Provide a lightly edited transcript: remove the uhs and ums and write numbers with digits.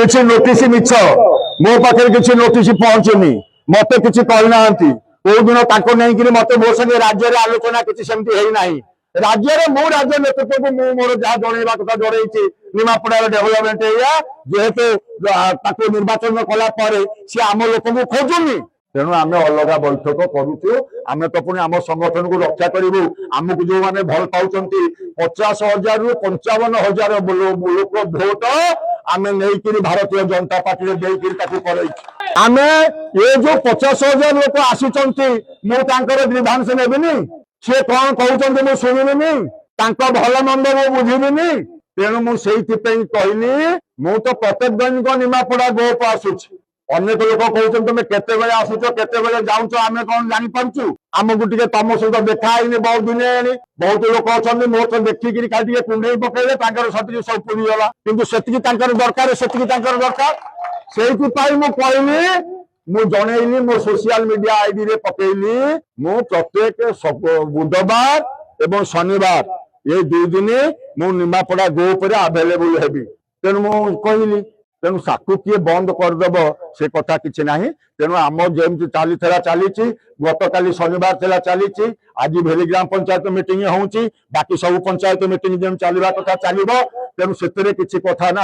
किसी नोटिस मिछ मो पाखे किसी नोटिस पहुंचुनी मत कि कहना कौ दिन नहीं मत मो संगे राज्य आलोचना किसी सेमती है ना राज्य मो राज्य नेतृत्व को मोर जहाँ जनवा कथा जनई निमापड़ार डेभलपमेंट एरिया जेहेतु निर्वाचन कला सी आम लोक को खोजुनी तेणु आम अलग बैठक करुचु आम तो पुणी आम संगठन को रक्षा करूँ आमको जो मैंने भल पाँच 50,000 रु 55,000 लोक भोट आम नहीं भारतीय जनता पार्टी आम ये जो 50,000 लोक आसी मुझे ग्रीभांस नेबिनी सी कौन कहते मुझे शुणिनी भल मंद मु बुझिनी तेणु मुझे कहली मु तो प्रत्येक दैनिक निमापड़ा गोप आसुची अनेक लोक कहते तुम केते आसुच केते जाऊच आम कौन जापारु आमको टे तुम सहित देखाई बहुत दिन बहुत लोक अच्छा मोर तो देखिकी खाली कुंडे पकड़े सती सब पूरीगला कि दरकार से दरकार से कहली मु जनइली मो सोशल मीडिया आईडी रे पकईली मु प्रत्येक बुधवार एवं शनिवार ये 2 दिन मु निमापड़ा गोप आभेलेबुल हेबी तेणु मु कहली तेणु साकु किए बंद करदेव से कथा किसी ना तेणु आम जमी चली गत काली शनिवार चली आज भेली ग्राम पंचायत मीटिंग होची बाकी सब पंचायत मीटिंग जमी चलवा कथा चलो तेणु से किसी कथा ना।